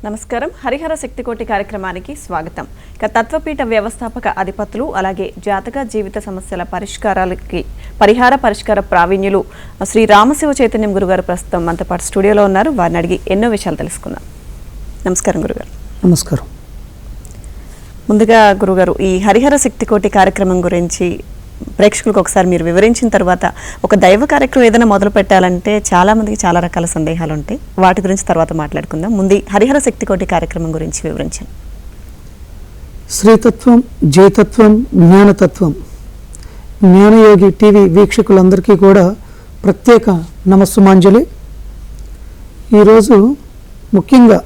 నమస్కారం. హరిహర శక్తికోటి కార్యక్రమానికి స్వాగతం. తత్వపీఠ వ్యవస్థాపక అధిపతులు అలాగే జాతక జీవిత సమస్యల పరిష్కారాలకి పరిష్కార ప్రావీణ్యులు శ్రీ రామశివ చైతన్యం గురుగారు ప్రస్తుతం మనతో పాటు స్టూడియోలో ఉన్నారు. వారిని అడిగి ఎన్నో విషయాలు తెలుసుకుందాం. నమస్కారం గురుగారు. నమస్కారం. ముందుగా గురుగారు, ఈ హరిహర శక్తికోటి కార్యక్రమం గురించి ప్రేక్షకులకు ఒకసారి మీరు వివరించిన తర్వాత, ఒక దైవ కార్యక్రమం ఏదైనా మొదలు పెట్టాలంటే చాలా మందికి చాలా రకాల సందేహాలు ఉంటాయి. వాటి గురించి తర్వాత మాట్లాడుకుందాం. ముందు హరిహర శక్తికోటి కార్యక్రమం గురించి వివరించండి. శ్రీతత్వం, జయతత్వం, జ్ఞానతత్వం, జ్ఞానయోగి టీవీ వీక్షకులందరికీ కూడా ప్రత్యేక నమస్సుమాంజలి. ఈరోజు ముఖ్యంగా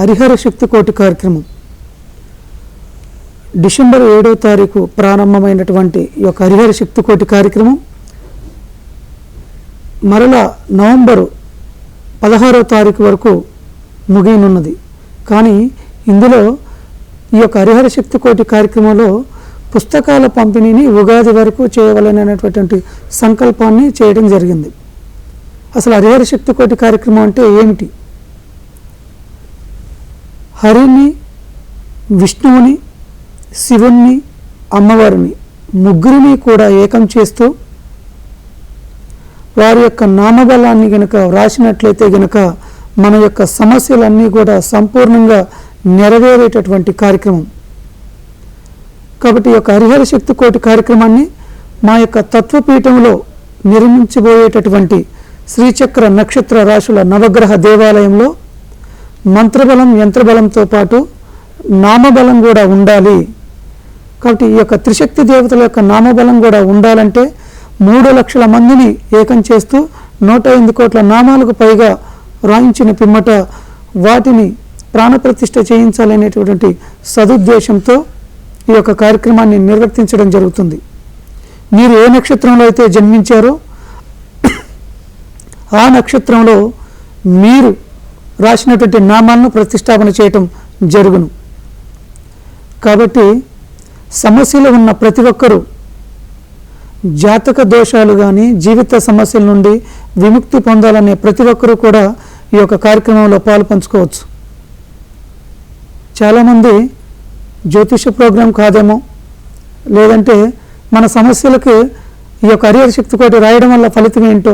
హరిహర శక్తికోటి కార్యక్రమం డిసెంబర్ 7వ తారీఖు ప్రారంభమైనటువంటి ఈ యొక్క హరిహర శక్తికోటి కార్యక్రమం మరలా నవంబరు 16వ తారీఖు వరకు ముగియనున్నది. కానీ ఇందులో ఈ యొక్క హరిహర శక్తికోటి కార్యక్రమంలో పుస్తకాల పంపిణీని ఉగాది వరకు చేయవలనటువంటి సంకల్పాన్ని చేయడం జరిగింది. అసలు హరిహర శక్తికోటి కార్యక్రమం అంటే ఏమిటి? హరిని, విష్ణువుని, శివుణ్ణి, అమ్మవారిని ముగ్గురిని కూడా ఏకం చేస్తూ వారి యొక్క నామబలాన్ని గనక వ్రాసినట్లయితే గనక మన యొక్క సమస్యలన్నీ కూడా సంపూర్ణంగా నెరవేరేటటువంటి కార్యక్రమం. కాబట్టి ఈ యొక్క హరిహర శక్తికోటి కార్యక్రమాన్ని మా యొక్క తత్వపీఠంలో నిర్మించబోయేటటువంటి శ్రీచక్ర నక్షత్ర రాశుల నవగ్రహ దేవాలయంలో మంత్రబలం, యంత్రబలంతో పాటు నామబలం కూడా ఉండాలి. కాబట్టి ఈ యొక్క త్రిశక్తి దేవతల యొక్క నామబలం కూడా ఉండాలంటే 3 లక్షల మందిని ఏకం చేస్తూ 108 కోట్ల నామాలకు పైగా రాయించిన పిమ్మట వాటిని ప్రాణప్రతిష్ఠ చేయించాలనేటువంటి సదుద్దేశంతో ఈ యొక్క కార్యక్రమాన్ని నిర్వర్తించడం జరుగుతుంది. మీరు ఏ నక్షత్రంలో అయితే జన్మించారో ఆ నక్షత్రంలో మీరు రాసినటువంటి నామాలను ప్రతిష్టాపన చేయటం జరుగును. కాబట్టి సమస్యలు ఉన్న ప్రతి ఒక్కరూ జాతక దోషాలు కానీ జీవిత సమస్యల నుండి విముక్తి పొందాలనే ప్రతి ఒక్కరూ కూడా ఈ యొక్క కార్యక్రమంలో పాలు పంచుకోవచ్చు. చాలామంది జ్యోతిష ప్రోగ్రాం కాదేమో, లేదంటే మన సమస్యలకు ఈ యొక్క హరిహర శక్తికోటి రాయడం వల్ల ఫలితం ఏంటో,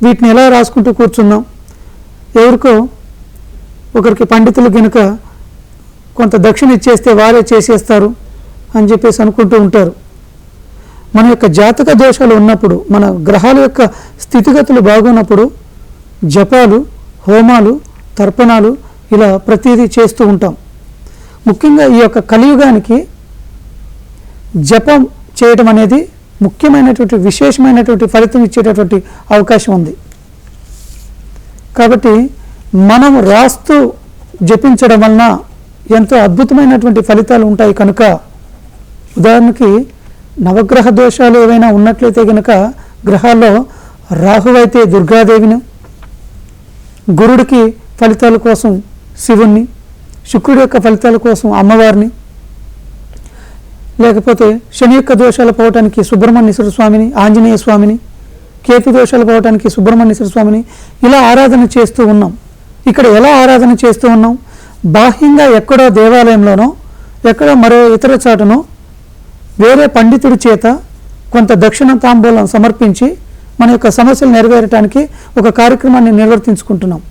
వీటిని ఎలా రాసుకుంటూ కూర్చున్నాం, ఎవరికో ఒకరికి పండితులు కనుక కొంత దక్షిణ ఇచ్చేస్తే వారే చేసేస్తారు అని చెప్పేసి అనుకుంటూ ఉంటారు. మన యొక్క జాతక దోషాలు ఉన్నప్పుడు, మన గ్రహాల యొక్క స్థితిగతులు బాగున్నప్పుడు జపాలు, హోమాలు, తర్పణాలు ఇలా ప్రతిదీ చేస్తూ ఉంటాం. ముఖ్యంగా ఈ యొక్క కలియుగానికి జపం చేయడం అనేది ముఖ్యమైనటువంటి విశేషమైనటువంటి ఫలితం ఇచ్చేటటువంటి అవకాశం ఉంది. కాబట్టి మనం రాస్తూ జపించడం వలన ఎంతో అద్భుతమైనటువంటి ఫలితాలు ఉంటాయి. కనుక ఉదాహరణకి నవగ్రహ దోషాలు ఏవైనా ఉన్నట్లయితే కనుక గ్రహాల్లో రాహువైతే దుర్గాదేవిని, గురుడికి ఫలితాల కోసం శివుణ్ణి, శుక్రుడి యొక్క ఫలితాల కోసం అమ్మవారిని, లేకపోతే శని యొక్క దోషాలు పోవటానికి సుబ్రహ్మణ్యేశ్వర స్వామిని, ఆంజనేయ స్వామిని, కేతు దోషాలు పోవటానికి సుబ్రహ్మణ్యేశ్వర స్వామిని ఇలా ఆరాధన చేస్తూ ఉన్నాం. ఇక్కడ ఎలా ఆరాధన చేస్తూ ఉన్నాం? బాహ్యంగా ఎక్కడో దేవాలయంలోనో ఎక్కడో మరో ఇతర చాటునో వేరే పండితుడి చేత కొంత దక్షిణ తాంబూలం సమర్పించి మన యొక్క సమస్యలు నెరవేరటానికి ఒక కార్యక్రమాన్ని నిర్వర్తించుకుంటున్నాం.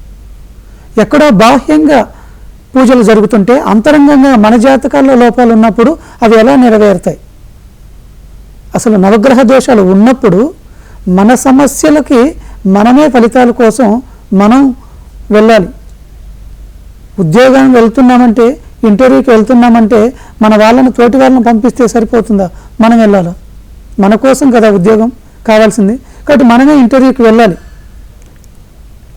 ఎక్కడో బాహ్యంగా పూజలు జరుగుతుంటే అంతరంగంగా మన జాతకాల్లో లోపాలు ఉన్నప్పుడు అవి ఎలా నెరవేరుతాయి? అసలు నవగ్రహ దోషాలు ఉన్నప్పుడు మన సమస్యలకి మనమే ఫలితాల కోసం మనం వెళ్ళాలి. ఉద్యోగం వెళ్తున్నామంటే, ఇంటర్వ్యూకి వెళ్తున్నామంటే మన వాళ్ళని, తోటి వాళ్ళని పంపిస్తే సరిపోతుందా? మనం వెళ్ళాలా? మన కోసం కదా ఉద్యోగం కావాల్సింది. కాబట్టి మనమే ఇంటర్వ్యూకి వెళ్ళాలి.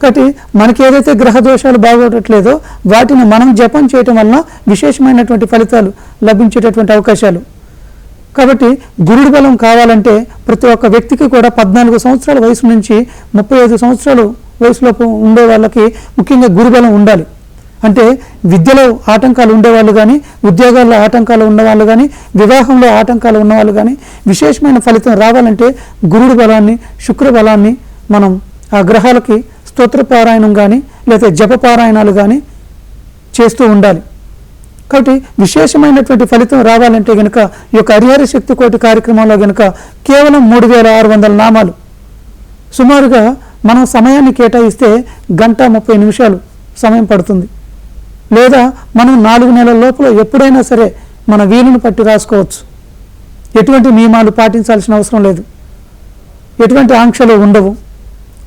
కాబట్టి మనకి ఏదైతే గ్రహ దోషాలు బాగోట్లేదో వాటిని మనం జపం చేయటం వలన విశేషమైనటువంటి ఫలితాలు లభించేటటువంటి అవకాశాలు. కాబట్టి గురుడి బలం కావాలంటే ప్రతి ఒక్క వ్యక్తికి కూడా 14 సంవత్సరాల వయసు నుంచి 35 సంవత్సరాలు వయసులోపు ఉండే వాళ్ళకి ముఖ్యంగా గురుబలం ఉండాలి. అంటే విద్యలో ఆటంకాలు ఉండేవాళ్ళు కానీ, ఉద్యోగాల్లో ఆటంకాలు ఉన్నవాళ్ళు కానీ, వివాహంలో ఆటంకాలు ఉన్నవాళ్ళు కానీ విశేషమైన ఫలితం రావాలంటే గురుడి బలాన్ని, శుక్ర బలాన్ని మనం ఆ గ్రహాలకి స్తోత్ర పారాయణం కానీ లేకపోతే జపపారాయణాలు కానీ చేస్తూ ఉండాలి. కాబట్టి విశేషమైనటువంటి ఫలితం రావాలంటే కనుక ఈ యొక్క హరిహర శక్తి కోటి కార్యక్రమంలో కనుక కేవలం 3600 నామాలు సుమారుగా మనం సమయాన్ని కేటాయిస్తే 1:30 సమయం పడుతుంది. లేదా మనం 4 నెలల లోపల ఎప్పుడైనా సరే మన వీలును పట్టి రాసుకోవచ్చు. ఎటువంటి నియమాలు పాటించాల్సిన అవసరం లేదు, ఎటువంటి ఆంక్షలు ఉండవు.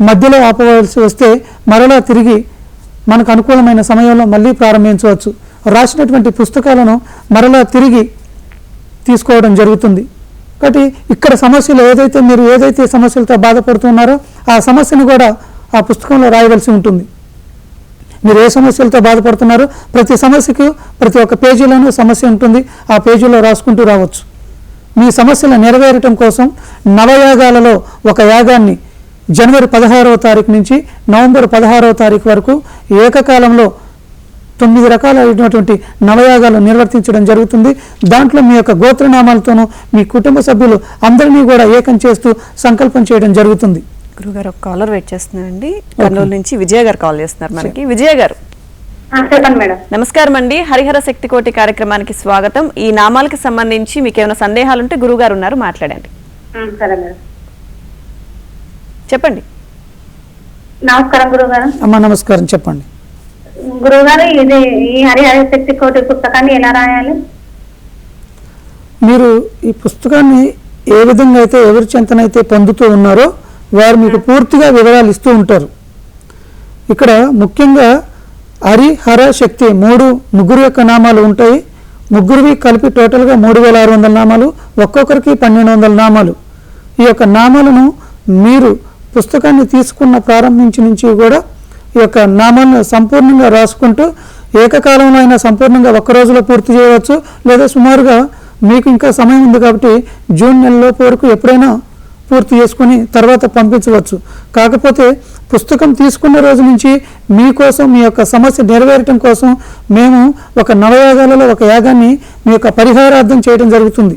మధ్యలో ఆపవలసి వస్తే మరలా తిరిగి మనకు అనుకూలమైన సమయంలో మళ్ళీ ప్రారంభించవచ్చు. రాసినటువంటి పుస్తకాలను మరలా తిరిగి తీసుకోవడం జరుగుతుంది. కాబట్టి ఇక్కడ సమస్యలు మీరు ఏదైతే సమస్యలతో బాధపడుతున్నారో ఆ సమస్యను కూడా ఆ పుస్తకంలో రాయవలసి ఉంటుంది. మీరు ఏ సమస్యలతో బాధపడుతున్నారో ప్రతి సమస్యకు ప్రతి ఒక్క పేజీలోనూ సమస్య ఉంటుంది. ఆ పేజీలో రాసుకుంటూ రావచ్చు. మీ సమస్యలు నెరవేరటం కోసం నవయాగాలలో ఒక యాగాన్ని జనవరి 16వ తారీఖు నుంచి నవంబర్ 16వ తారీఖు వరకు ఏకకాలంలో 9 రకాలైనటువంటి నవయాగాలు నిర్వర్తించడం జరుగుతుంది. దాంట్లో మీ యొక్క గోత్రనామాలతోనూ మీ కుటుంబ సభ్యులు అందరినీ కూడా ఏకం చేస్తూ సంకల్పం చేయడం జరుగుతుంది. గురుగారు ఒక కాలర్ వెయిట్ చేస్తున్నారండి. కర్నూలు నుంచి విజయ గారు కాల్ చేస్తున్నారు మనకి. విజయ గారు చెప్పండి మేడం. నమస్కారం అండి. హరిహర శక్తి కోటి కార్యక్రమానికి స్వాగతం. ఈ నామాలకి సంబంధించి మీకు ఏమైనా సందేహాలు ఉంటే గురువు గారు ఉన్నారు, మాట్లాడండి. సరే మేడం, చెప్పండి. నమస్కారం గురుగారు. అమ్మ నమస్కారం, చెప్పండి. గురుగారు, ఇది ఈ హరిహర శక్తి కోటి పుస్తకాన్ని ఎలా రాయాలి? మీరు ఈ పుస్తకాన్ని ఏ విధంగా అయితే ఎవరి చెంతనైతే పొందుతూ ఉన్నారో వారు మీకు పూర్తిగా వివరాలు ఇస్తూ ఉంటారు. ఇక్కడ ముఖ్యంగా హరిహర శక్తి ముగ్గురు యొక్క నామాలు ఉంటాయి. ముగ్గురివి కలిపి టోటల్గా 3600 నామాలు, ఒక్కొక్కరికి 1200 నామాలు. ఈ యొక్క నామాలను మీరు పుస్తకాన్ని తీసుకున్న ప్రారంభించి నుంచి కూడా ఈ యొక్క నామాలను సంపూర్ణంగా రాసుకుంటూ ఏకకాలంలో అయినా సంపూర్ణంగా ఒక్క రోజులో పూర్తి చేయవచ్చు. లేదా సుమారుగా మీకు ఇంకా సమయం ఉంది కాబట్టి జూన్ నెలలోపు వరకు ఎప్పుడైనా పూర్తి చేసుకుని తర్వాత పంపించవచ్చు. కాకపోతే పుస్తకం తీసుకున్న రోజు నుంచి మీకోసం మీ యొక్క సమస్య నెరవేరటం కోసం మేము ఒక నవయాగాలలో ఒక యాగాన్ని మీ యొక్క పరిహారార్థం చేయడం జరుగుతుంది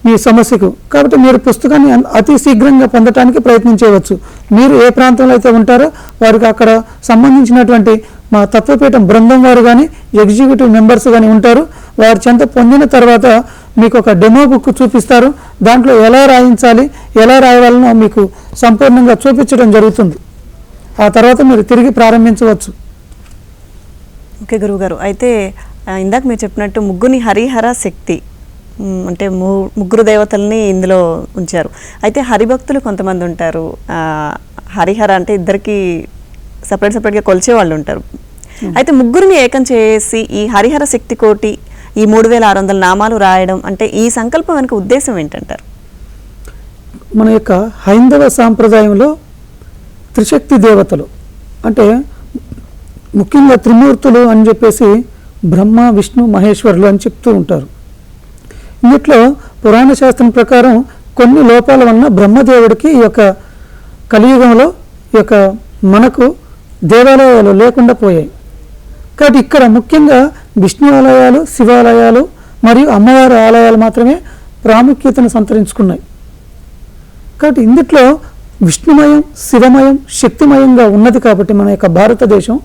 మీ సమస్యకు. కాబట్టి మీరు పుస్తకాన్ని అతి శీఘ్రంగా పొందటానికి ప్రయత్నం చేయవచ్చు. మీరు ఏ ప్రాంతంలో అయితే ఉంటారో వారికి అక్కడ సంబంధించినటువంటి మా తత్వపీఠం బృందం వారు కానీ ఎగ్జిక్యూటివ్ మెంబర్స్ కానీ ఉంటారు. వారి చెంత పొందిన తర్వాత మీకు ఒక డెమో బుక్ చూపిస్తారు. దాంట్లో ఎలా రాయించాలి, ఎలా రాయాలనో మీకు సంపూర్ణంగా చూపించడం జరుగుతుంది. ఆ తర్వాత మీరు తిరిగి ప్రారంభించవచ్చు. ఓకే గురువుగారు, అయితే ఇందాక మీరు చెప్పినట్టు ముగ్గుని హరిహర శక్తి అంటే ముగ్గురు దేవతల్ని ఇందులో ఉంచారు. అయితే హరిభక్తులు కొంతమంది ఉంటారు. హరిహర అంటే ఇద్దరికి సపరేట్గా కొలిచే వాళ్ళు ఉంటారు. అయితే ముగ్గురిని ఏకం చేసి ఈ హరిహర శక్తి కోటి ఈ 3600 నామాలు రాయడం అంటే ఈ సంకల్పం వెనుక ఉద్దేశం ఏంటంటారు? మన యొక్క హైందవ సాంప్రదాయంలో త్రిశక్తి దేవతలు అంటే ముఖ్యంగా త్రిమూర్తులు అని చెప్పేసి బ్రహ్మ, విష్ణు, మహేశ్వరులు అని చెప్తూ ఉంటారు. ఇందులో పురాణ శాస్త్రం ప్రకారం కొన్ని లోపాల వలన బ్రహ్మదేవుడికి ఈ యొక్క కలియుగంలో ఈ యొక్క మనకు దేవాలయాలు లేకుండా పోయాయి. కాబట్టి ఇక్కడ ముఖ్యంగా విష్ణు ఆలయాలు, శివాలయాలు మరియు అమ్మవారి ఆలయాలు మాత్రమే ప్రాముఖ్యతను సంతరించుకున్నాయి. కాబట్టి ఇందులో విష్ణుమయం, శివమయం, శక్తిమయంగా ఉన్నది కాబట్టి మన యొక్క భారతదేశం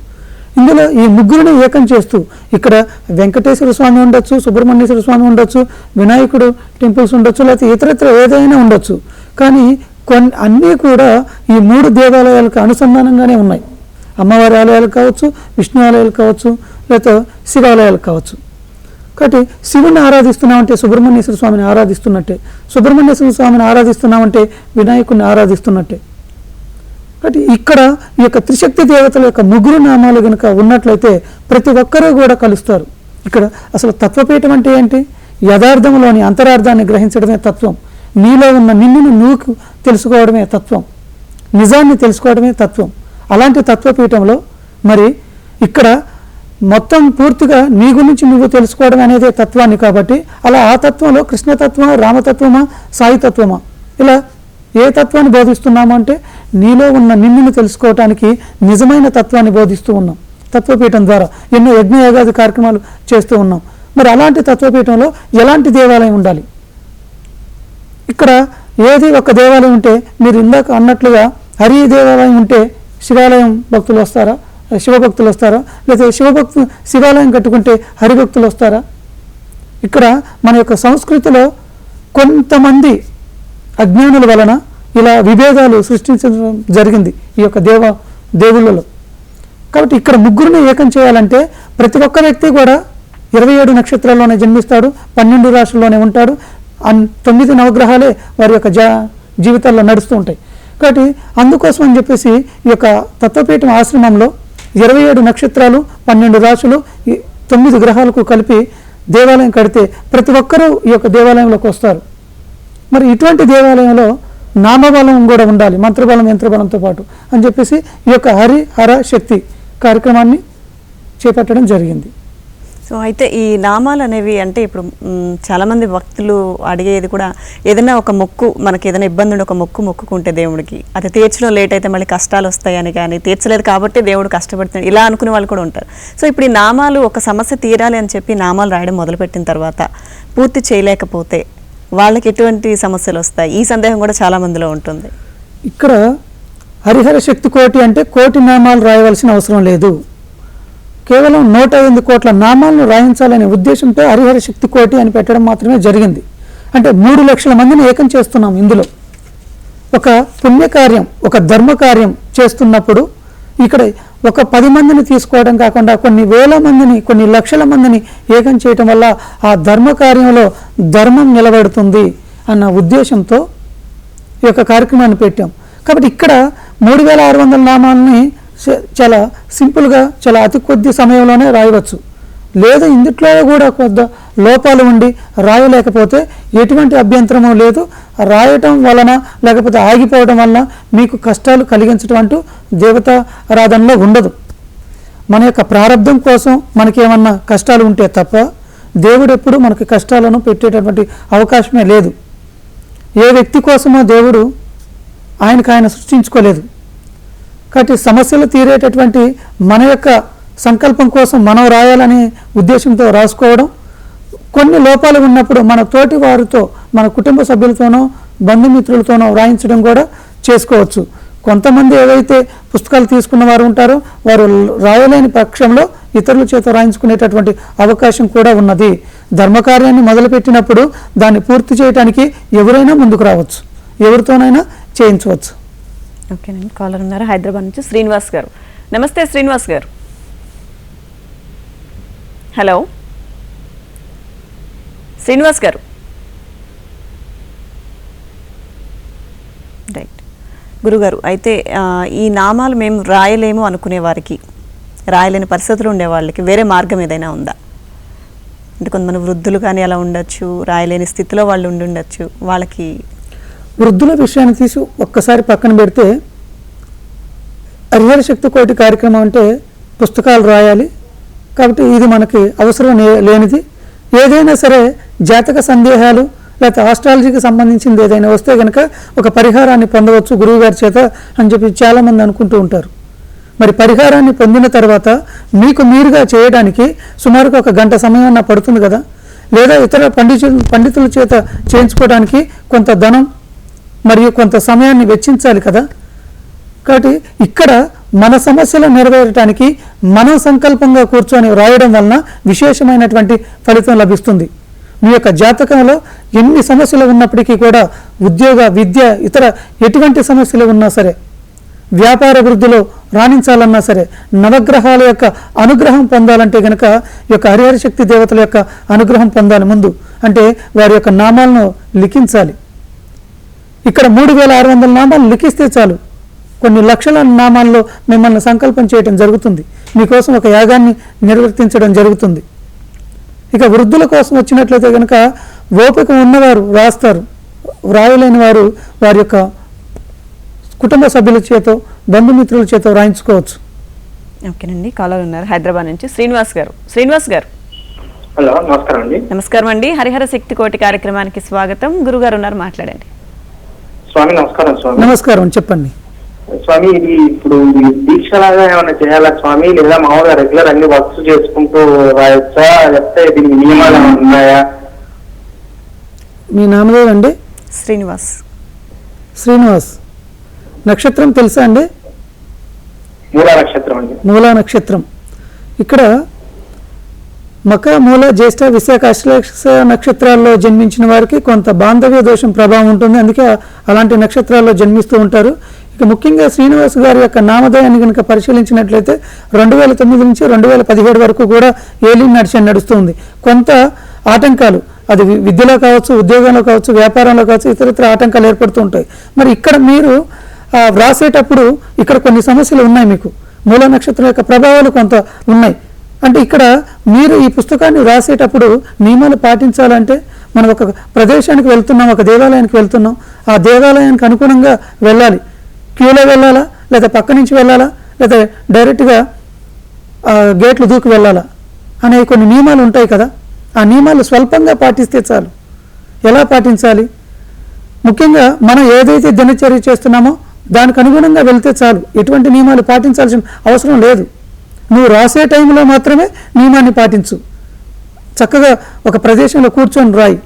ఇందులో ఈ ముగ్గురిని ఏకం చేస్తూ ఇక్కడ వెంకటేశ్వర స్వామి ఉండొచ్చు, సుబ్రహ్మణ్యేశ్వర స్వామి ఉండొచ్చు, వినాయకుడు టెంపుల్స్ ఉండొచ్చు, లేకపోతే ఇతరత్ర ఏదైనా ఉండొచ్చు. కానీ అన్నీ కూడా ఈ 3 దేవాలయాలకు అనుసంధానంగానే ఉన్నాయి. అమ్మవారి ఆలయాలు కావచ్చు, విష్ణు ఆలయాలు కావచ్చు, లేకపోతే శివాలయాలు కావచ్చు. కాబట్టి శివుని ఆరాధిస్తున్నామంటే సుబ్రహ్మణ్యేశ్వర స్వామిని ఆరాధిస్తున్నట్టే, సుబ్రహ్మణ్యేశ్వర స్వామిని ఆరాధిస్తున్నామంటే వినాయకుడిని ఆరాధిస్తున్నట్టే. కాబట్టి ఇక్కడ ఈ యొక్క త్రిశక్తి దేవతల యొక్క ముగ్గురు నామాలు కనుక ఉన్నట్లయితే ప్రతి ఒక్కరూ కూడా కలుస్తారు. ఇక్కడ అసలు తత్వపీఠం అంటే ఏంటి? యథార్థంలోని అంతరార్థాన్ని గ్రహించడమే తత్వం. నీలో ఉన్న నిన్నును నువ్వు తెలుసుకోవడమే తత్వం, నిజాన్ని తెలుసుకోవడమే తత్వం. అలాంటి తత్వపీఠంలో మరి ఇక్కడ మొత్తం పూర్తిగా నీ గురించి నువ్వు తెలుసుకోవడం అనేది తత్వాన్ని. కాబట్టి అలా ఆ తత్వంలో కృష్ణతత్వమా, రామతత్వమా, సాయితత్వమా, ఇలా ఏ తత్వాన్ని బోధిస్తున్నాము అంటే నీలో ఉన్న నిన్నును తెలుసుకోవటానికి నిజమైన తత్వాన్ని బోధిస్తూ ఉన్నాం. తత్వపీఠం ద్వారా ఎన్నో యజ్ఞయాగాది కార్యక్రమాలు చేస్తూ ఉన్నాం. మరి అలాంటి తత్వపీఠంలో ఎలాంటి దేవాలయం ఉండాలి? ఇక్కడ ఏది ఒక దేవాలయం ఉంటే మీరు ఇందాక అన్నట్లుగా హరి దేవాలయం ఉంటే శివాలయం భక్తులు వస్తారా? శివభక్తులు వస్తారా? లేదా శివాలయం కట్టుకుంటే హరిభక్తులు వస్తారా? ఇక్కడ మన యొక్క సంస్కృతిలో కొంతమంది అజ్ఞానుల వలన ఇలా విభేదాలు సృష్టించడం జరిగింది ఈ యొక్క దేవుళ్ళలో. కాబట్టి ఇక్కడ ముగ్గురిని ఏకం చేయాలంటే ప్రతి ఒక్క వ్యక్తి కూడా 27 నక్షత్రాల్లోనే జన్మిస్తాడు, 12 రాశుల్లోనే ఉంటాడు, 9 నవగ్రహాలే వారి యొక్క జీవితాల్లో నడుస్తూ ఉంటాయి. కాబట్టి అందుకోసం అని చెప్పేసి ఈ యొక్క తత్వపీఠం ఆశ్రమంలో 27 నక్షత్రాలు, 12 రాశులు, 9 గ్రహాలకు కలిపి దేవాలయం కడితే ప్రతి ఒక్కరూ ఈ యొక్క దేవాలయంలోకి వస్తారు. మరి ఇటువంటి దేవాలయంలో నామబలం కూడా ఉండాలి, మంత్రబలం యంత్రబలంతో పాటు అని చెప్పేసి ఈ యొక్క హర శక్తి కార్యక్రమాన్ని చేపట్టడం జరిగింది. సో అయితే ఈ నామాలు అనేవి అంటే ఇప్పుడు చాలామంది భక్తులు అడిగేది కూడా ఏదైనా ఒక మొక్కు, మనకి ఏదైనా ఇబ్బంది ఉండి ఒక మొక్కుకుంటే దేవుడికి అది తీర్చడం లేట్ అయితే మళ్ళీ కష్టాలు వస్తాయని, కానీ తీర్చలేదు కాబట్టి దేవుడు కష్టపడుతున్నాడు ఇలా అనుకునే వాళ్ళు కూడా ఉంటారు. సో ఇప్పుడు ఈ నామాలు ఒక సమస్య తీరాలి అని చెప్పి నామాలు రాయడం మొదలుపెట్టిన తర్వాత పూర్తి చేయలేకపోతే వాళ్ళకి ఎటువంటి సమస్యలు వస్తాయి? ఈ సందేహం కూడా చాలా మందిలో ఉంటుంది. ఇక్కడ హరిహర శక్తి కోటి అంటే కోటి నామాలు రాయవలసిన అవసరం లేదు. కేవలం 108 కోట్ల నామాలను రాయించాలనే ఉద్దేశంతో హరిహర శక్తి కోటి అని పెట్టడం మాత్రమే జరిగింది. అంటే 3 లక్షల మందిని ఏకం చేస్తున్నాం. ఇందులో ఒక పుణ్యకార్యం, ఒక ధర్మకార్యం చేస్తున్నప్పుడు ఇక్కడ ఒక 10 మందిని తీసుకోవడం కాకుండా కొన్ని వేల మందిని, కొన్ని లక్షల మందిని ఏకం చేయటం వల్ల ఆ ధర్మకార్యంలో ధర్మం నిలబడుతుంది అన్న ఉద్దేశంతో ఈ యొక్క కార్యక్రమాన్ని పెట్టాం. కాబట్టి ఇక్కడ 3600 నామాలని చాలా సింపుల్గా, చాలా అతి కొద్ది సమయంలోనే రాయవచ్చు. లేదా ఇందుట్లో కూడా కొద్ది లోపాలు ఉండి రాయలేకపోతే ఎటువంటి అభ్యంతరము లేదు. రాయటం వలన లేకపోతే ఆగిపోవడం వలన మీకు కష్టాలు కలిగించడం అంటూ దేవతారాధనలో ఉండదు. మన యొక్క ప్రారంధం కోసం మనకేమన్నా కష్టాలు ఉంటే తప్ప దేవుడు ఎప్పుడు మనకి కష్టాలను పెట్టేటటువంటి అవకాశమే లేదు. ఏ వ్యక్తి కోసమో దేవుడు ఆయన సృష్టించుకోలేదు. కాబట్టి సమస్యలు తీరేటటువంటి మన యొక్క సంకల్పం కోసం మనం రాయాలనే ఉద్దేశంతో రాసుకోవడం, కొన్ని లోపాలు ఉన్నప్పుడు మన తోటి వారితో, మన కుటుంబ సభ్యులతోనో బంధుమిత్రులతోనో రాయించడం కూడా చేసుకోవచ్చు. కొంతమంది ఏవైతే పుస్తకాలు తీసుకున్న వారు ఉంటారో వారు రాయలేని పక్షంలో ఇతరుల చేత రాయించుకునేటటువంటి అవకాశం కూడా ఉన్నది. ధర్మకార్యాన్ని మొదలుపెట్టినప్పుడు దాన్ని పూర్తి చేయడానికి ఎవరైనా ముందుకు రావచ్చు, ఎవరితోనైనా చేయించవచ్చు. ఓకేనండి. కాలర్ ఉన్నారు హైదరాబాద్ నుంచి, శ్రీనివాస్ గారు. నమస్తే శ్రీనివాస్ గారు. హలో శ్రీనివాస్ గారు. రైట్ గురుగారు, అయితే ఈ నామాలు మేము రాయలేము అనుకునే వారికి, రాయలేని పరిస్థితులు ఉండే వాళ్ళకి వేరే మార్గం ఏదైనా ఉందా? అంటే కొంతమంది వృద్ధులు కానీ అలా ఉండొచ్చు, రాయలేని స్థితిలో వాళ్ళు ఉండొచ్చు. వాళ్ళకి వృద్ధుల విషయాన్ని తీసి ఒక్కసారి పక్కన పెడితే హరిహర శక్తి కోటి కార్యక్రమం అంటే పుస్తకాలు రాయాలి కాబట్టి ఇది మనకి అవసరం లేనిది. ఏదైనా సరే జాతక సందేహాలు లేకపోతే ఆస్ట్రాలజీకి సంబంధించింది ఏదైనా వస్తే కనుక ఒక పరిహారాన్ని పొందవచ్చు గురువుగారి చేత అని చెప్పి చాలామంది అనుకుంటూ ఉంటారు. మరి పరిహారాన్ని పొందిన తర్వాత మీకు మీరుగా చేయడానికి సుమారుగా 1 గంట సమయం పడుతుంది కదా, లేదా ఇతర పండితుల చేత చేయించుకోవడానికి కొంత ధనం మరియు కొంత సమయాన్ని వెచ్చించాలి కదా. కాబట్టి ఇక్కడ మన సమస్యలు నెరవేరడానికి మనం సంకల్పంగా కూర్చొని రాయడం వలన విశేషమైనటువంటి ఫలితం లభిస్తుంది. మీ యొక్క జాతకంలో ఎన్ని సమస్యలు ఉన్నప్పటికీ కూడా ఉద్యోగ, విద్య, ఇతర ఎటువంటి సమస్యలు ఉన్నా సరే, వ్యాపార వృద్ధిలో రాణించాలన్నా సరే, నవగ్రహాల యొక్క అనుగ్రహం పొందాలంటే కనుక ఈ యొక్క హరిహర శక్తి దేవతల యొక్క అనుగ్రహం పొందాలి ముందు. అంటే వారి యొక్క నామాలను లిఖించాలి. ఇక్కడ 3600 నామాలు లిఖిస్తే చాలు, కొన్ని లక్షల నామాల్లో మిమ్మల్ని సంకల్పం చేయడం జరుగుతుంది. మీకోసం ఒక యాగాన్ని నిర్వర్తించడం జరుగుతుంది. ఇక వృద్ధుల కోసం వచ్చినట్లయితే కనుక ఓపిక ఉన్నవారు రాస్తారు, వ్రాయలేని వారు వారి యొక్క కుటుంబ సభ్యుల చేత, బంధుమిత్రుల చేత రాయించుకోవచ్చు. ఓకేనండి. కాలర్ ఉన్నారు హైదరాబాద్ నుంచి, శ్రీనివాస్ గారు. శ్రీనివాస్ గారు. హలో, నమస్కారం అండి. నమస్కారం అండి. హరిహర శక్తి కోటి కార్యక్రమానికి స్వాగతం. గురుగారు ఉన్నారు, మాట్లాడండి. స్వామి నమస్కారం. స్వామి నమస్కారం, చెప్పండి. స్వామి, ఇది ఇప్పుడు దీక్షలాగా ఏమైనా చేయాలా స్వామి, లేదా మామూలుగా రెగ్యులర్ అన్ని వర్క్స్ చేసుకుంటూ రాయొచ్చా, లేకపోతే దీనికి నియమాలు ఏమైనా ఉన్నాయా? మీ నామదేవ్ అండి? శ్రీనివాస్. శ్రీనివాస్. నక్షత్రం తెలుసా అండి? మూలా నక్షత్రం అండి. మూలా నక్షత్రం ఇక్కడ మక, మూల, జ్యేష్ఠ, విశాఖ, అశ్లేష నక్షత్రాల్లో జన్మించిన వారికి కొంత బాంధవ్య దోషం ప్రభావం ఉంటుంది. అందుకే అలాంటి నక్షత్రాల్లో జన్మిస్తూ ఉంటారు. ఇక ముఖ్యంగా శ్రీనివాస్ గారి యొక్క నామధేయాన్ని కనుక పరిశీలించినట్లయితే 2009 నుంచి 2017 వరకు కూడా ఏలియన్ నడుస్తుంది. కొంత ఆటంకాలు, అది విద్యలో కావచ్చు, ఉద్యోగంలో కావచ్చు, వ్యాపారంలో కావచ్చు, ఇతరత్ర ఆటంకాలు ఏర్పడుతూ ఉంటాయి. మరి ఇక్కడ మీరు వ్రాసేటప్పుడు ఇక్కడ కొన్ని సమస్యలు ఉన్నాయి. మీకు మూల నక్షత్రం యొక్క ప్రభావాలు కొంత ఉన్నాయి. అంటే ఇక్కడ మీరు ఈ పుస్తకాన్ని రాసేటప్పుడు నియమాలు పాటించాలంటే మనం ఒక ప్రదేశానికి వెళ్తున్నాం, ఒక దేవాలయానికి వెళ్తున్నాం, ఆ దేవాలయానికి అనుగుణంగా వెళ్ళాలి. క్యూలో వెళ్ళాలా, లేదా పక్క నుంచి వెళ్ళాలా, లేదా డైరెక్ట్గా గేట్లు దూకి వెళ్ళాలా అనే కొన్ని నియమాలు ఉంటాయి కదా. ఆ నియమాలు స్వల్పంగా పాటిస్తే చాలు. ఎలా పాటించాలి? ముఖ్యంగా మనం ఏదైతే దినచర్య చేస్తున్నామో దానికి అనుగుణంగా వెళ్తే చాలు. ఎటువంటి నియమాలు పాటించాల్సిన అవసరం లేదు. నువ్వు రాసే టైంలో మాత్రమే నియమాన్ని పాటించు. చక్కగా ఒక ప్రదేశంలో కూర్చొని రాయి.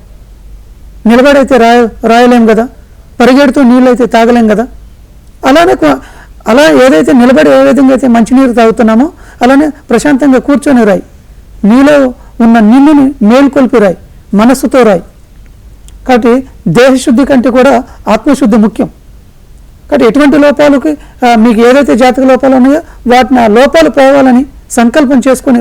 నిలబడైతే రాయలేం కదా, పరిగెడుతూ నీళ్ళైతే తాగలేం కదా. అలా ఏదైతే నిలబడి ఏ విధంగా అయితే మంచినీరు తాగుతున్నామో అలానే ప్రశాంతంగా కూర్చొని రాయి. నీలో ఉన్న నిన్నుని మేల్కొల్పి రాయి, మనస్సుతో రాయి. కాబట్టి దేహశుద్ధి కంటే కూడా ఆత్మశుద్ధి ముఖ్యం. కాబట్టి ఎటువంటి లోపాలకి మీకు ఏదైతే జాతక లోపాలు ఉన్నాయో వాటిని ఆ లోపాలు పోవాలని సంకల్పం చేసుకొని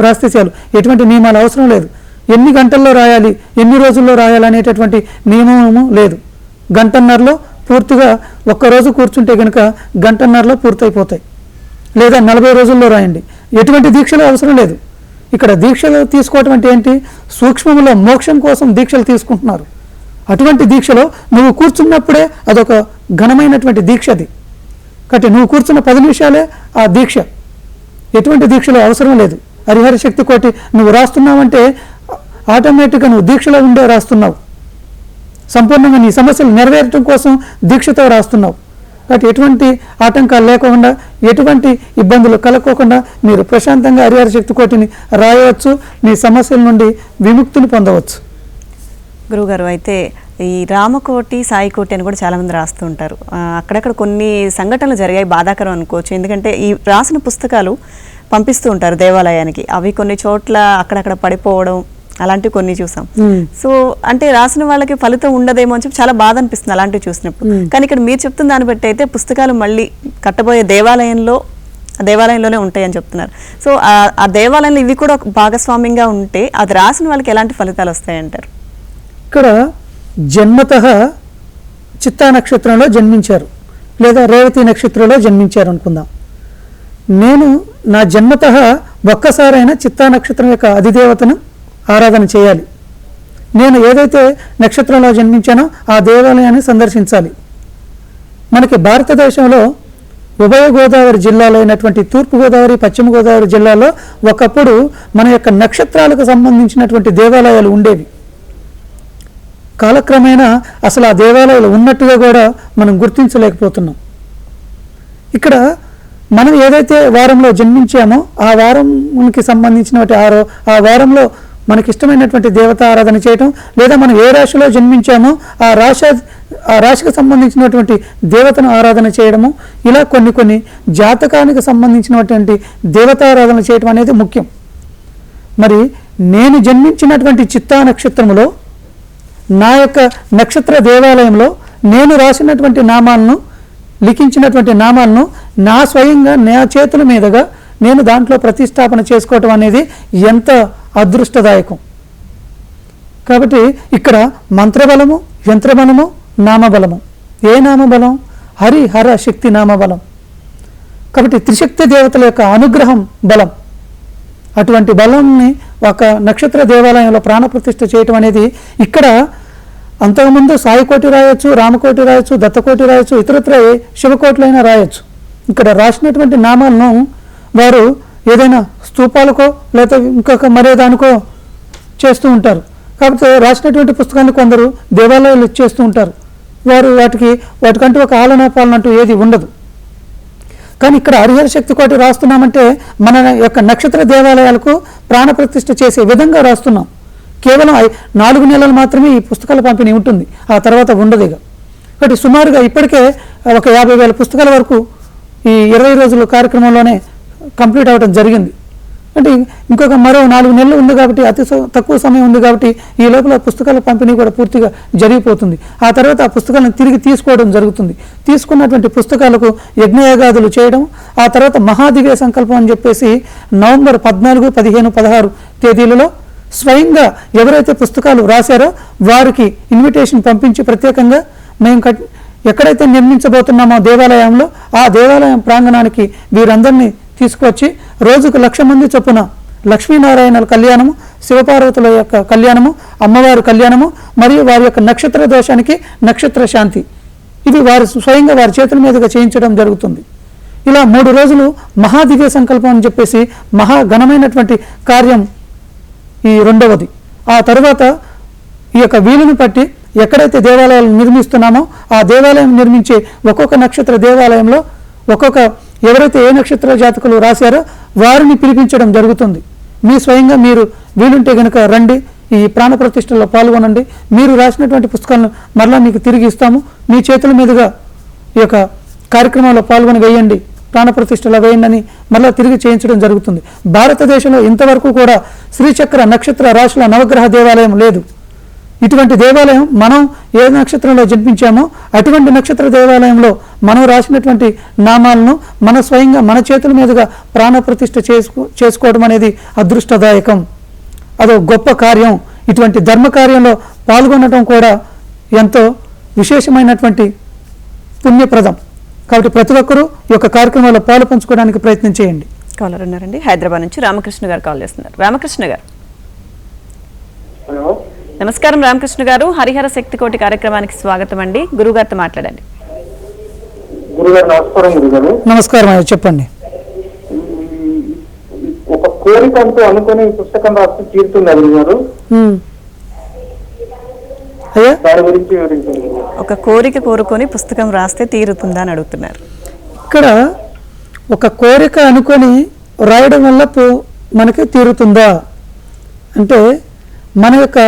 రాస్తే చాలు. ఎటువంటి నియమాలు అవసరం లేదు. ఎన్ని గంటల్లో రాయాలి, ఎన్ని రోజుల్లో రాయాలి అనేటటువంటి నియమము లేదు. గంటన్నరలో పూర్తిగా ఒక్కరోజు కూర్చుంటే కనుక గంటన్నరలో పూర్తయిపోతాయి. లేదా 40 రోజుల్లో రాయండి. ఎటువంటి దీక్షలు అవసరం లేదు. ఇక్కడ దీక్షలు తీసుకోవటం అంటే ఏంటి? సూక్ష్మంలో మోక్షం కోసం దీక్షలు తీసుకుంటున్నారు. అటువంటి దీక్షలో నువ్వు కూర్చున్నప్పుడే అదొక ఘనమైనటువంటి దీక్ష. అది కాబట్టి నువ్వు కూర్చున్న 10 నిమిషాలే ఆ దీక్ష. ఎటువంటి దీక్షలు అవసరం లేదు. హరిహర శక్తి కోటి నువ్వు రాస్తున్నావంటే ఆటోమేటిక్గా నువ్వు దీక్షలో ఉండే రాస్తున్నావు. సంపూర్ణంగా నీ సమస్యలు నెరవేరటం కోసం దీక్షతో రాస్తున్నావు. కాబట్టి ఎటువంటి ఆటంకాలు లేకుండా, ఎటువంటి ఇబ్బందులు కలగకుండా మీరు ప్రశాంతంగా హరిహర శక్తి కోటిని రాయవచ్చు. మీ సమస్యల నుండి విముక్తిని పొందవచ్చు. గురుగారు, అయితే ఈ రామకోటి, సాయికోటి అని కూడా చాలామంది రాస్తూ ఉంటారు. అక్కడక్కడ కొన్ని సంఘటనలు జరిగాయి, బాధాకరం అనుకోవచ్చు. ఎందుకంటే ఈ రాసిన పుస్తకాలు పంపిస్తూ ఉంటారు దేవాలయానికి. అవి కొన్ని చోట్ల అక్కడక్కడ పడిపోవడం అలాంటివి కొన్ని చూసాం. సో అంటే రాసిన వాళ్ళకి ఫలితం ఉండదేమో అని చెప్పి చాలా బాధ అనిపిస్తుంది అలాంటివి చూసినప్పుడు. కానీ ఇక్కడ మీరు చెప్తున్న దాన్ని బట్టి అయితే పుస్తకాలు మళ్ళీ కట్టబోయే దేవాలయంలోనే ఉంటాయని చెప్తున్నారు. సో ఆ దేవాలయంలో ఇవి కూడా ఒక భాగస్వామ్యంగా ఉంటే అది రాసిన వాళ్ళకి ఎలాంటి ఫలితాలు వస్తాయంటారు? ఇక్కడ జన్మతః చిత్తా నక్షత్రంలో జన్మించారు, లేదా రేవతి నక్షత్రంలో జన్మించారు అనుకుందాం. నేను నా జన్మతః ఒక్కసారైనా చిత్తా నక్షత్రం యొక్క అధిదేవతను ఆరాధన చేయాలి. నేను ఏదైతే నక్షత్రంలో జన్మించానో ఆ దేవాలయాన్ని సందర్శించాలి. మనకి భారతదేశంలో ఉభయ గోదావరి జిల్లాలో అయినటువంటి తూర్పుగోదావరి, పశ్చిమ గోదావరి జిల్లాలో ఒకప్పుడు మన యొక్క నక్షత్రాలకు సంబంధించినటువంటి దేవాలయాలు ఉండేవి. కాలక్రమేణా అసలు ఆ దేవాలయాలు ఉన్నట్టుగా కూడా మనం గుర్తించలేకపోతున్నాం. ఇక్కడ మనం ఏదైతే వారంలో జన్మించామో ఆ వారంకి సంబంధించినటువంటి ఆ వారంలో మనకి ఇష్టమైనటువంటి దేవత ఆరాధన చేయటం, లేదా మనం ఏ రాశిలో జన్మించామో ఆ రాశికి సంబంధించినటువంటి దేవతను ఆరాధన చేయడము, ఇలా కొన్ని జాతకానికి సంబంధించినటువంటి దేవతారాధన చేయటం అనేది ముఖ్యం. మరి నేను జన్మించినటువంటి చిత్తా నక్షత్రములో నా యొక్క నక్షత్ర దేవాలయంలో నేను రాసినటువంటి నామాలను, లిఖించినటువంటి నామాలను నా స్వయంగా నా చేతుల మీదుగా నేను దాంట్లో ప్రతిష్టాపన చేసుకోవటం అనేది ఎంత అదృష్టదాయకం. కాబట్టి ఇక్కడ మంత్రబలము, యంత్రబలము, నామబలము. ఏ నామబలం? హర శక్తి నామబలం. కాబట్టి త్రిశక్తి దేవతల యొక్క అనుగ్రహం బలం. అటువంటి బలంని ఒక నక్షత్ర దేవాలయంలో ప్రాణప్రతిష్ఠ చేయటం అనేది ఇక్కడ అంతకుముందు సాయికోటి రాయొచ్చు, రామకోటి రాయొచ్చు, దత్తకోటి రాయొచ్చు, ఇతరత్ర శివకోట్లైనా రాయొచ్చు. ఇక్కడ రాసినటువంటి నామాలను వారు ఏదైనా స్తూపాలకో లేదా ఇంకొక మరే దానికో చేస్తూ ఉంటారు. కాబట్టి రాసినటువంటి పుస్తకాన్ని కొందరు దేవాలయాలు ఇచ్చేస్తూ ఉంటారు. వారు వాటికంటూ ఒక ఆలనా పాలన అంటూ ఏది ఉండదు. కానీ ఇక్కడ హరిహర శక్తి కోటి రాస్తున్నామంటే మన యొక్క నక్షత్ర దేవాలయాలకు ప్రాణప్రతిష్ఠ చేసే విధంగా రాస్తున్నాం. కేవలం 4 నెలలు మాత్రమే ఈ పుస్తకాల పంపిణీ ఉంటుంది, ఆ తర్వాత ఉండదు. కాబట్టి సుమారుగా ఇప్పటికే ఒక 50,000 పుస్తకాల వరకు ఈ 20 రోజుల కార్యక్రమంలోనే కంప్లీట్ అవ్వడం జరిగింది. అంటే ఇంకొక మరో 4 నెలలు ఉంది కాబట్టి తక్కువ సమయం ఉంది కాబట్టి ఈ లోపల పుస్తకాల పంపిణీ కూడా పూర్తిగా జరిగిపోతుంది. ఆ తర్వాత ఆ పుస్తకాలను తిరిగి తీసుకోవడం జరుగుతుంది. తీసుకున్నటువంటి పుస్తకాలకు యజ్ఞయాగాదులు చేయడం, ఆ తర్వాత మహాదివ్య సంకల్పం అని చెప్పేసి నవంబర్ 14, 15, 16 తేదీలలో స్వయంగా ఎవరైతే పుస్తకాలు రాశారో వారికి ఇన్విటేషన్ పంపించి ప్రత్యేకంగా మేము ఎక్కడైతే నిర్మించబోతున్నామో దేవాలయంలో ఆ దేవాలయం ప్రాంగణానికి వీరందరినీ తీసుకువచ్చి రోజుకు 1,00,000 మంది చొప్పున లక్ష్మీనారాయణల కళ్యాణము, శివపార్వతుల యొక్క కళ్యాణము, అమ్మవారి కళ్యాణము మరియు వారి యొక్క నక్షత్ర దోషానికి నక్షత్ర శాంతి, ఇది వారు స్వయంగా వారి చేతుల మీదుగా చేయించడం జరుగుతుంది. ఇలా 3 రోజులు మహాదివ్య సంకల్పం అని చెప్పేసి మహాఘనమైనటువంటి కార్యం ఈ రెండవది. ఆ తర్వాత ఈ యొక్క వీలుని బట్టి ఎక్కడైతే దేవాలయాలు నిర్మిస్తున్నామో ఆ దేవాలయం నిర్మించే ఒక్కొక్క నక్షత్ర దేవాలయంలో ఒక్కొక్క ఎవరైతే ఏ నక్షత్ర జాతకులు రాశారో వారిని పిలిపించడం జరుగుతుంది. మీ స్వయంగా మీరు వీలుంటే కనుక రండి, ఈ ప్రాణప్రతిష్ఠలో పాల్గొనండి. మీరు రాసినటువంటి పుస్తకాలను మరలా మీకు తిరిగి ఇస్తాము. మీ చేతుల మీదుగా ఈ యొక్క కార్యక్రమంలో పాల్గొని వేయండి, ప్రాణప్రతిష్ఠలో వేయండి అని మరలా తిరిగి చేయించడం జరుగుతుంది. భారతదేశంలో ఇంతవరకు కూడా శ్రీచక్ర నక్షత్ర రాశుల నవగ్రహ దేవాలయం లేదు. ఇటువంటి దేవాలయం మనం ఏ నక్షత్రంలో జన్మించామో అటువంటి నక్షత్ర దేవాలయంలో మనం రాసినటువంటి నామాలను మన స్వయంగా మన చేతుల మీదుగా ప్రాణప్రతిష్ఠ చేసుకోవడం అనేది అదృష్టదాయకం, అదో గొప్ప కార్యం. ఇటువంటి ధర్మ కార్యంలో పాల్గొనడం కూడా ఎంతో విశేషమైనటువంటి పుణ్యప్రదం. కాబట్టి ప్రతి ఒక్కరూ ఈ యొక్క కార్యక్రమంలో పాలు పంచుకోవడానికి ప్రయత్నం చేయండి. కాలర్ ఉన్నారండి, హైదరాబాద్ నుంచి రామకృష్ణ గారు కాల్ చేస్తున్నారు. రామకృష్ణ గారు హలో, నమస్కారం. రామకృష్ణ గారు, హరిహర శక్తి కోటి కార్యక్రమానికి స్వాగతం అండి. గురుగారితో మాట్లాడండి. గురుగారు నమస్కారం. గురుగారు నమస్కారం అయ్యా, చెప్పండి. ఒక కోరిక అంటూ అనుకుని పుస్తకం రాస్తే తీరుతుంది గురుగారు, అయ్యా దాని గురించి వివరించండి. ఒక కోరిక కోరుకొని పుస్తకం రాస్తే తీరుతుందా అని అడుగుతున్నారు. ఇక్కడ ఒక కోరిక అనుకొని రాయడం వల్ల మనకి తీరుతుందా అంటే మన యొక్క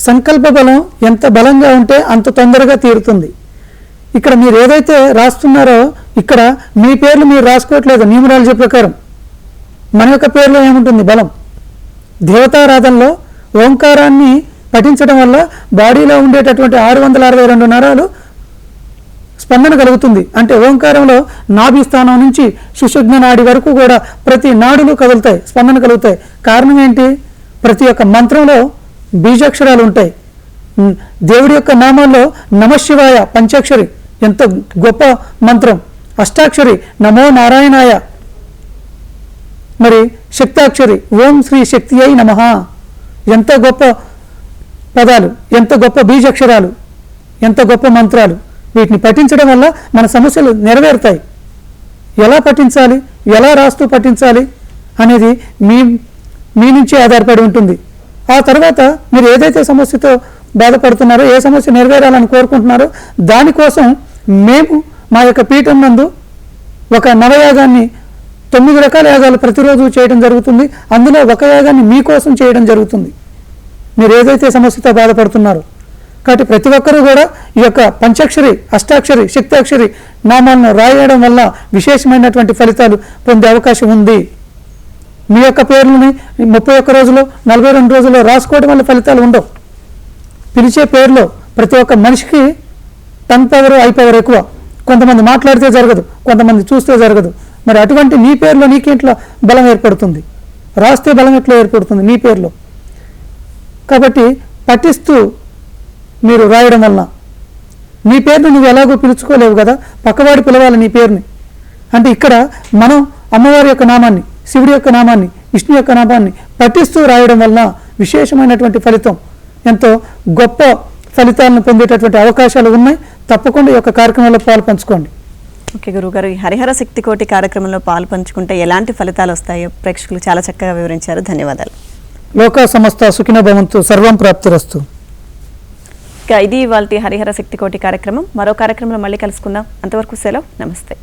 సంకల్ప బలం ఎంత బలంగా ఉంటే అంత తొందరగా తీరుతుంది. ఇక్కడ మీరు ఏదైతే రాస్తున్నారో ఇక్కడ మీ పేర్లు మీరు రాసుకోవట్లేదు. న్యూమరాలజీ ప్రకారం మన యొక్క పేర్లో ఏముంటుంది బలం? దేవతారాధనలో ఓంకారాన్ని పఠించడం వల్ల బాడీలో ఉండేటటువంటి 662 నరాలు స్పందన కలుగుతుంది. అంటే ఓంకారంలో నాభి స్థానం నుంచి సుషుమ్న నాడి వరకు కూడా ప్రతి నాడులు కదులుతాయి, స్పందన కలుగుతాయి. కారణం ఏంటి? ప్రతి ఒక్క మంత్రంలో బీజాక్షరాలు ఉంటాయి. దేవుడి యొక్క నామాల్లో నమశివాయ పంచాక్షరి ఎంత గొప్ప మంత్రం, అష్టాక్షరి నమో నారాయణాయ, మరి శక్తాక్షరి ఓం శ్రీ శక్తి అయి నమః, ఎంత గొప్ప పదాలు, ఎంత గొప్ప బీజాక్షరాలు, ఎంత గొప్ప మంత్రాలు. వీటిని పఠించడం వల్ల మన సమస్యలు నెరవేరుతాయి. ఎలా పఠించాలి, ఎలా రాస్తూ పఠించాలి అనేది మీ నుంచే ఆధారపడి ఉంటుంది. ఆ తర్వాత మీరు ఏదైతే సమస్యతో బాధపడుతున్నారో, ఏ సమస్య నెరవేరాలని కోరుకుంటున్నారో దానికోసం మేము మా యొక్క పీఠం నందు ఒక నవయాగాన్ని 9 రకాల యాగాలు ప్రతిరోజు చేయడం జరుగుతుంది. అందులో ఒక యాగాన్ని మీకోసం చేయడం జరుగుతుంది, మీరు ఏదైతే సమస్యతో బాధపడుతున్నారో. కాబట్టి ప్రతి ఒక్కరూ కూడా ఈ యొక్క పంచాక్షరి, అష్టాక్షరి, శక్తాక్షరి నామాలను రాయడం వల్ల విశేషమైనటువంటి ఫలితాలు పొందే అవకాశం ఉంది. మీ యొక్క పేర్లని 31 రోజులు 42 రోజుల్లో రాసుకోవడం వల్ల ఫలితాలు ఉండవు. పిలిచే పేరులో ప్రతి ఒక్క మనిషికి టంగ్ పవర్, ఐ పవర్ ఎక్కువ. కొంతమంది మాట్లాడితే జరగదు, కొంతమంది చూస్తే జరగదు. మరి అటువంటి నీ పేరులో నీకేంట్లో బలం ఏర్పడుతుంది? రాస్తే బలం ఎట్లా ఏర్పడుతుంది నీ పేరులో? కాబట్టి పఠిస్తూ మీరు రాయడం వల్ల నీ పేరును నువ్వు ఎలాగో పిలుచుకోలేవు కదా, పక్కవాడు పిలవాలి నీ పేరుని. అంటే ఇక్కడ మనం అమ్మవారి యొక్క నామాన్ని, శివుడి యొక్క నామాన్ని, విష్ణు యొక్క నామాన్ని పఠిస్తూ రాయడం వల్ల విశేషమైనటువంటి ఫలితం, ఎంతో గొప్ప ఫలితాలను పొందేటటువంటి అవకాశాలు ఉన్నాయి. తప్పకుండా ఈ యొక్క కార్యక్రమంలో పాలు పంచుకోండి. ఓకే గురువుగారు, ఈ హరిహర శక్తి కోటి కార్యక్రమంలో పాలు పంచుకుంటే ఎలాంటి ఫలితాలు వస్తాయో ప్రేక్షకులు చాలా చక్కగా వివరించారు. ధన్యవాదాలు. లోకా సమస్త సుఖినో భవంతు, సర్వం ప్రాప్తిరస్తు. ఇది ఇవాల్టి హరిహర శక్తి కోటి కార్యక్రమం. మరో కార్యక్రమంలో మళ్ళీ కలుసుకుందాం. అంతవరకు సెలవు. నమస్తే.